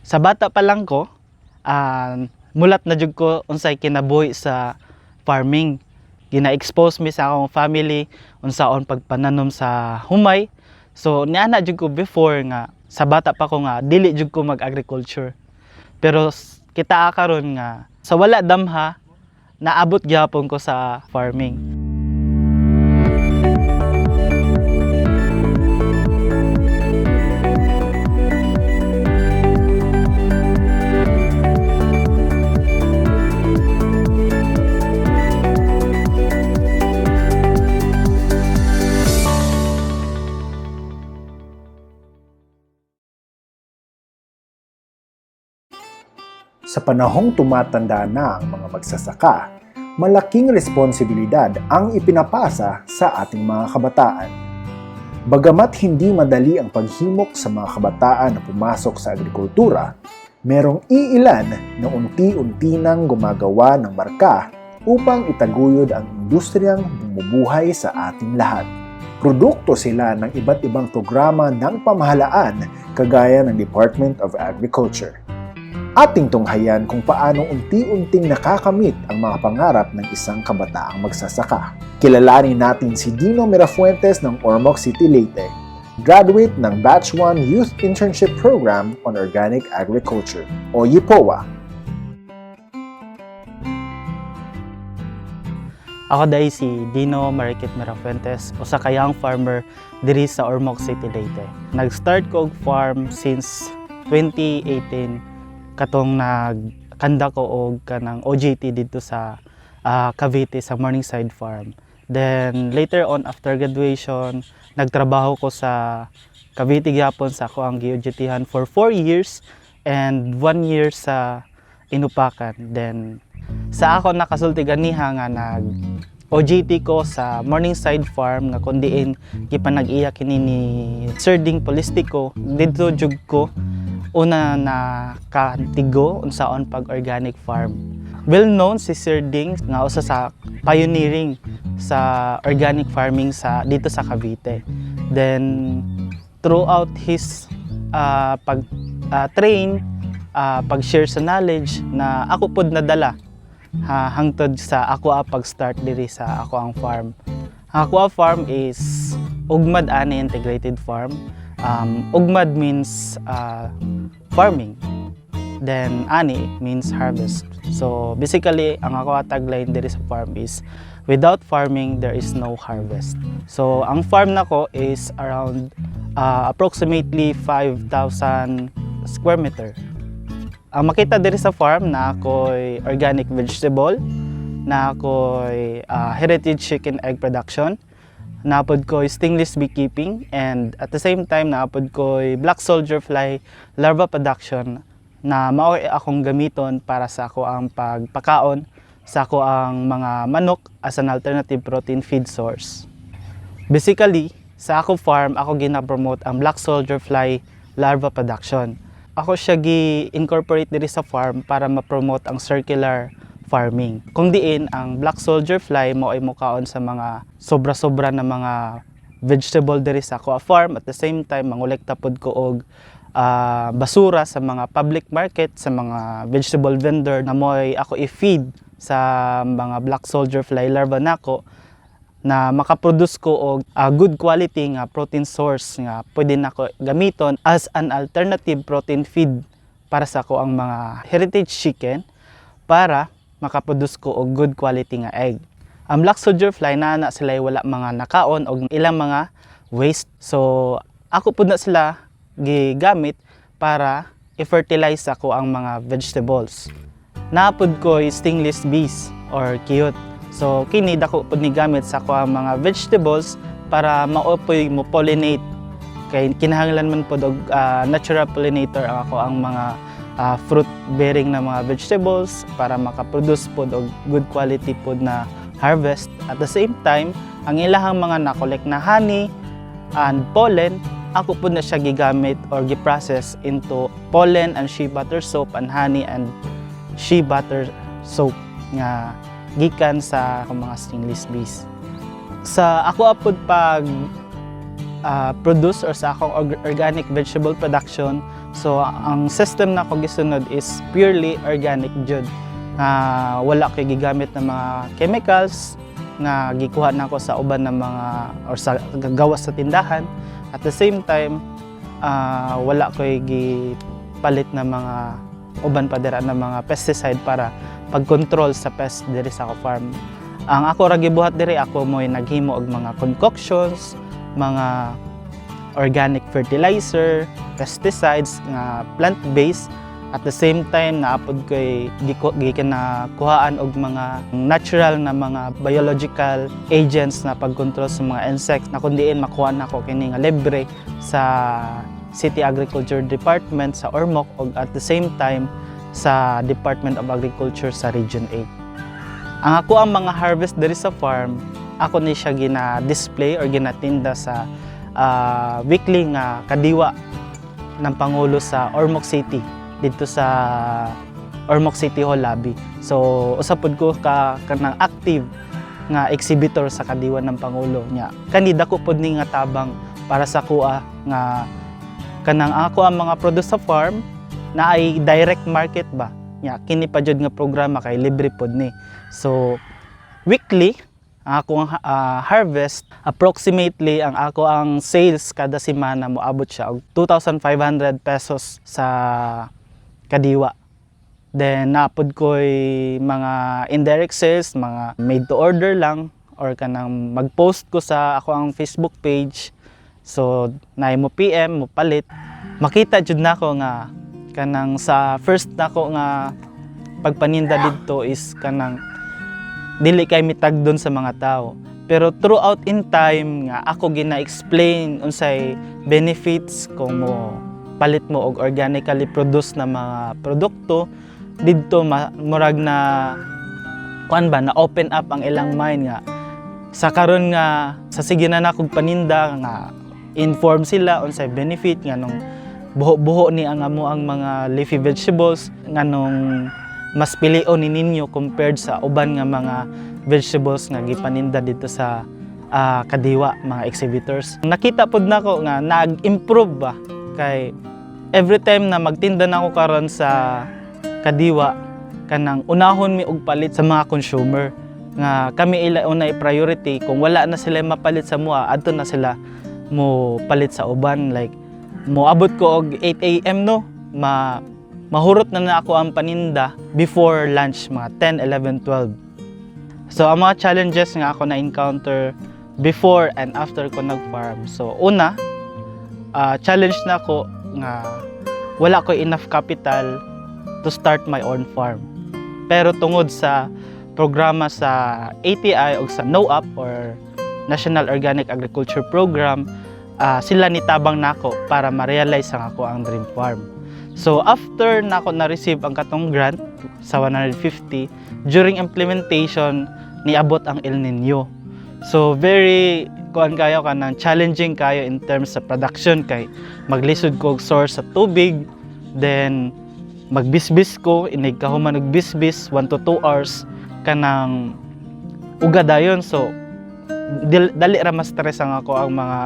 Sa bata pa lang ko, mulat na jud ko unsay kinabuhi sa farming. Gina-expose mi sa akong family unsaon pagpananom sa humay. So niana jud ko before nga sa bata pa ko nga dili jud ko mag-agriculture. Pero kita karon nga sa wala damha naabot gyapon ko sa farming. Sa panahong tumatanda na ang mga magsasaka, malaking responsibilidad ang ipinapasa sa ating mga kabataan. Bagamat hindi madali ang paghimok sa mga kabataan na pumasok sa agrikultura, merong iilan na unti-unti nang gumagawa ng marka upang itaguyod ang industriyang bumubuhay sa ating lahat. Produkto sila ng iba't ibang programa ng pamahalaan kagaya ng Department of Agriculture. Ating tunghayan kung paano unti-unting nakakamit ang mga pangarap ng isang kabataang magsasaka. Kilalanin natin si Dino Mirafuentes ng Ormoc City, Leyte, graduate ng Batch 1 Youth Internship Program on Organic Agriculture o YIPOA. Ako dahil si Dino Marikit Mirafuentes, usa ka young farmer diri sa Ormoc City, Leyte. Nag-start ko og farm since 2018 katong nagkanda ko og kanang OJT dito sa Cavite sa Morningside Farm. Then later on after graduation, nagtrabaho ko sa Cavite gyapon sa ako ang gi-OJT-han for 4 years and 1 year sa Inupakan. Then sa ako nakasulti ganiha nga nag OJT ko sa Morningside Farm nga kundiin gipanag-iya kini ni Sir Ding Polistico dito jud ko una na katigo unsaon pag organic farm. Well known si Sir Ding nga usa sa pioneering sa organic farming sa dito sa Cavite. Then throughout his train pag-share sa knowledge na ako pod nadala hangtod sa ako pag-start diri sa ako ang farm. Ako farm is ugmad ani integrated farm. Ugmad means farming. Then ani means harvest. So basically ang ako tagline diri sa farm is without farming there is no harvest. So ang farm nako is around approximately 5,000 square meter. Ang makita diri sa farm na ako'y organic vegetable, na ako'y heritage chicken egg production, naapod ko stingless beekeeping, and at the same time naapod ko black soldier fly larva production na mao akong gamiton para sa ako ang pagpakaon sa ako ang mga manok as an alternative protein feed source. Basically, sa ako farm ako gina-promote ang black soldier fly larva production. Ako siya gi-incorporate diri sa farm para ma-promote ang circular farming. Kung diin ang black soldier fly mo ay mukaon sa mga sobra-sobra na mga vegetable diri sa ako farm, at the same time mangolekta pod ko og basura sa mga public market, sa mga vegetable vendor na mo ay ako i-feed sa mga black soldier fly larva nako na makaproduce ko og good quality nga protein source nga pwede nako gamiton as an alternative protein feed para sa ako ang mga heritage chicken para makaproduce ko og good quality nga egg. Ang black soldier fly na sila wala mga nakaon og ilang mga waste. So ako pud na sila gigamit para i-fertilize ako ang mga vegetables. Napud ko stingless bees or kiyot. So kini dako pud ni gamit sa ako ang mga vegetables para maopoy mo pollinate. Kay kinahanglan man pud og natural pollinator ako ang mga fruit bearing na mga vegetables para makaproduce pod og good quality pod na harvest. At the same time, ang ilahang mga nakolek na honey and pollen, ako pod na siya gigamit or giprocess into pollen and shea butter soap and honey and shea butter soap nga gikan sa mga stingless bees. Sa ako pod pag produce or sa akong organic vegetable production, So ang system na ko gisunod is purely organic jud. Wala koy gigamit ng mga chemicals nga gikuha na ko sa uban ng mga or sa gawas sa tindahan. At the same time, wala koy gipalit na mga uban pa dira na mga pesticide para pag-control sa pest diri sa ako farm. Ang ako ra gibuhat diri, ako mo'y naghimo og mga concoctions, mga organic fertilizer, pesticides nga plant-based. At the same time, naapod ko'y gikinakuhaan og mga natural na mga biological agents na pag-control sa mga insects na kundiin makuha na ko kini nga libre sa City Agriculture Department sa Ormoc og at the same time sa Department of Agriculture sa Region 8. Ang ako ang mga harvest diri sa farm, ako ni siya gina-display or ginatinda sa weekly nga kadiwa ng Pangulo sa Ormoc City dito sa Ormoc City Hall lobby. So usapod ko kanang active nga exhibitor sa kadiwa ng Pangulo niya. Kanida ko pod ni nga tabang para sa kuha nga kanang ako ang mga produce sa farm na ay direct market ba. Nya kini pa jud nga programa kay libre pod ni. So weekly ang akong harvest, approximately ang ako ang sales kada semana moabot siya og 2,500 pesos sa kadiwa. Then napod ko'y mga indirect sales, mga made to order lang or kanang mag-post ko sa ako ang Facebook page. So naay mo PM, mo palit. Makita jud nako nga kanang sa first nako nga pagpaninda didto is kanang dili kay mitag doon sa mga tao. Pero throughout in time nga ako gina-explain unsay benefits kung mo palit mo og organically produced na mga produkto didto murag na kuan ba na open up ang ilang mind nga sa karon nga sa sige na nakog paninda nga inform sila unsay benefit nga nung buho-buho ni ang amo ang mga leafy vegetables nga nung mas pilion ni ninyo compared sa uban nga mga vegetables nga gipaninda dito sa kadiwa mga exhibitors. Nakita pod nako nga nag-improve ba kay every time na magtinda na ako karon sa kadiwa kanang unahon mi og palit sa mga consumer nga kami ila unay priority kung wala na sila mapalit sa mua adto na sila mo palit sa uban like mo abot ko og 8 AM no mahurot na ako ang paninda before lunch mga 10, 11, 12. So ang mga challenges nga ako na encounter before and after ko nag-farm. So una, challenge na ako nga wala ko enough capital to start my own farm. Pero tungod sa programa sa ATI o sa NOAP or National Organic Agriculture Program, sila nitabang nako para ma-realize ang ako ang dream farm. So after nako na-receive ang katong grant sa 150, during implementation niabot ang El Nino. So very kuan kayo kanang challenging kayo in terms sa production kay maglisod ko og source sa tubig, then magbisbis ko inig kahuman og bisbis 1 to 2 hours kanang uga dayon. So dali ra mas stress ang ako ang mga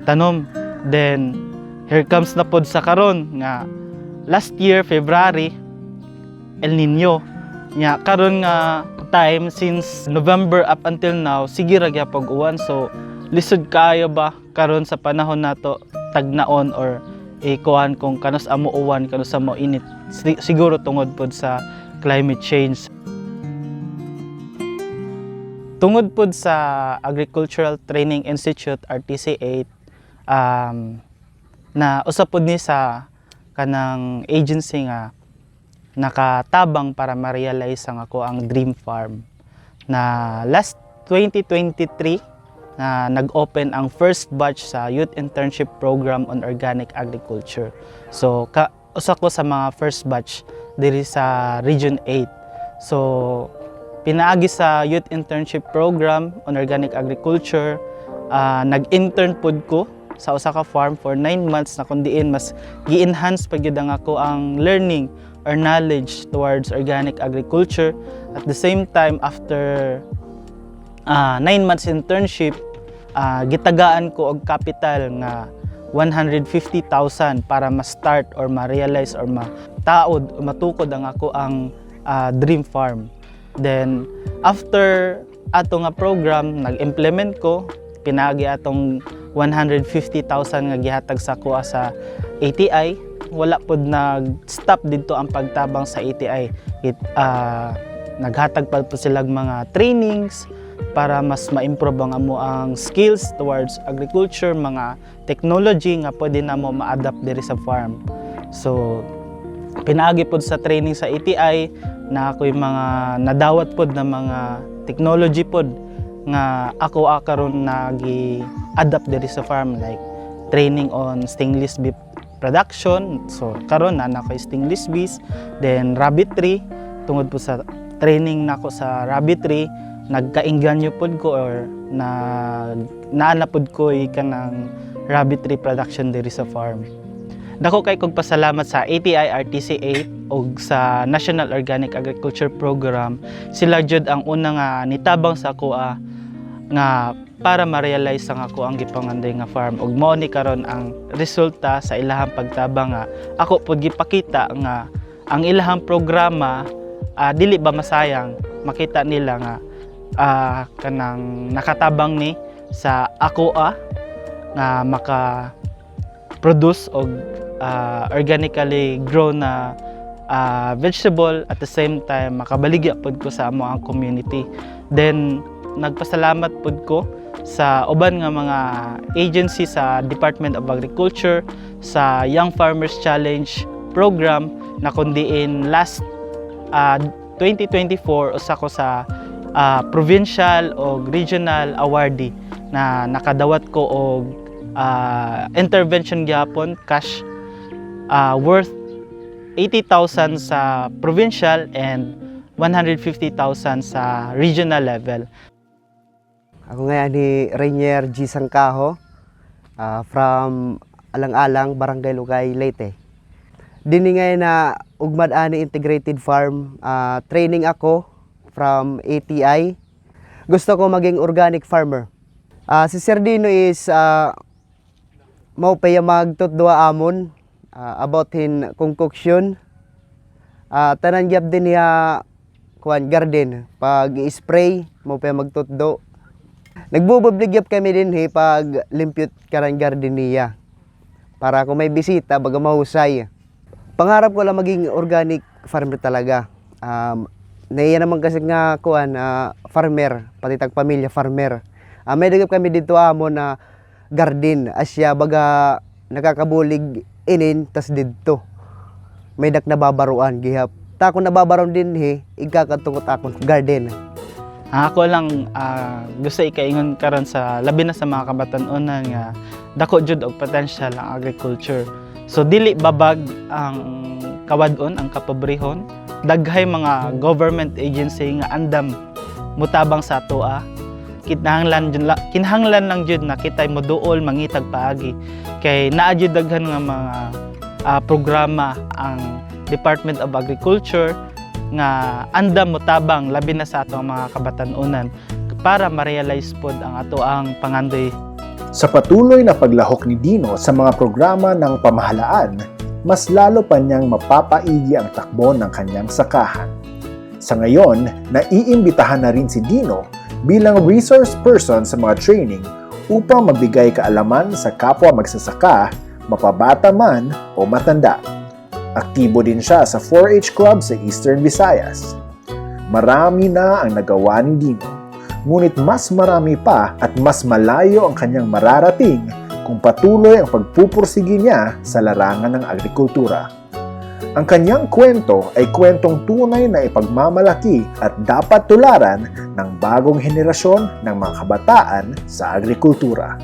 tanom. Then here comes na pod sa karon nga last year February El Nino nya karon nga time since November up until now sige ra gyapon uwan. So lisod kayo ba karon sa panahon nato tagnaon or kuan kung kanus amo uwan kanus amo init siguro tungod pod sa climate change. Tungod pod sa Agricultural Training Institute RTC8 na usap pod ni sa kanang agency nga nakatabang para ma-realize ang ako ang dream farm na last 2023 na nag-open ang first batch sa Youth Internship Program on Organic Agriculture. So usa ko sa mga first batch diri sa Region 8. So pinaagi sa Youth Internship Program on Organic Agriculture, nag-intern pod ko sa usa ka farm for 9 months na kundiin mas gi-enhance pa gyud ang ako ang learning or knowledge towards organic agriculture. At the same time, after 9 months internship, gitagaan ko og capital nga 150,000 para ma-start or ma-realize or mataod o matukod ang ako ang dream farm. Then after ato nga program nag-implement ko, pinagi atong 150,000 nga gihatag sa kuha sa ATI. Wala pod nag-stop dito ang pagtabang sa ATI. Naghatag pa po sila mga trainings para mas ma-improve ang amo ang skills towards agriculture, mga technology nga pwede na mo ma-adapt diri sa farm. So pinaagi pod sa training sa ATI na ako'y mga nadawat pod na mga technology pod nga ako karon nagi-adapt diri sa farm, like training on stainless beef production. So karon na ako stainless beef, then rabbitry. Tungod po sa training nako sa rabbitry, nagkainganyo pod ko or naanapod ko kanang rabbitry production diri sa farm. Dako kay kog pasalamat sa ATI RTC8 o sa National Organic Agriculture Program. Sila jud ang una nga nitabang sa ako nga para ma-realize ang ako ang gipanganday nga farm. Ug mao ni karon ang resulta sa ilahang pagtabang nga ako pod gipakita nga ang ilahang programa dili ba masayang. Makita nila nga kanang nakatabang ni sa ako nga maka-produce og organically grown na vegetable, at the same time makabaligya pod ko sa amo ang community. Then nagpasalamat pod ko sa uban nga mga agency sa Department of Agriculture, sa Young Farmers Challenge program na kundiin last 2024 usa ko sa provincial o regional awardee na nakadawat ko og intervention gyapon cash worth 80,000 sa provincial and 150,000 sa regional level. Ako ngayon ni Rainier G. Sangkaho from Alang-Alang, Barangay Lugay, Leyte. Dini ngayon na Ugmad Ani Integrated Farm, training ako from ATI. Gusto ko maging organic farmer. Si Sir Dino is mao pa magtutdua amon about hin concoction. Tanan gyap din niya kuan garden pag i-spray mo pa magtutdo. Nagbububligyap kami din pag limpyot karang garden niya para kung may bisita baga mahusay. Pangarap ko lang maging organic farmer talaga. Naiya naman kasi nga kuan farmer, pati tag pamilya farmer. May dagap kami dito amo na garden asya baga nakakabulig inin tas didto. May dak nababaruan gihap. Ta ako nababaron din igkakatungot akon garden. Ako lang gusto ikaingon karon sa labi na sa mga kabatan-onan nga dako jud og potential ang agriculture. So dili babag ang kawadon, ang kapobrehon. Daghay mga government agency nga andam mutabang sa atoa. Kinahanglan lang jud na kitay moduol mangitag paagi kay naa jud daghan nga mga programa ang Department of Agriculture nga andam motabang labi na sa atong mga kabatan-onan para ma-realize pod ang ato ang pangandoy. Sa patuloy na paglahok ni Dino sa mga programa ng pamahalaan, mas lalo pa niyang mapapaigi ang takbo ng kanyang sakahan. Sa ngayon, naiimbitahan na rin si Dino bilang resource person sa mga training upang magbigay kaalaman sa kapwa magsasaka, mapabata man o matanda. Aktibo din siya sa 4-H Club sa Eastern Visayas. Marami na ang nagawa ni Dino, ngunit mas marami pa at mas malayo ang kanyang mararating kung patuloy ang pagpupursige niya sa larangan ng agrikultura. Ang kanyang kwento ay kwentong tunay na ipagmamalaki at dapat tularan ng bagong henerasyon ng mga kabataan sa agrikultura.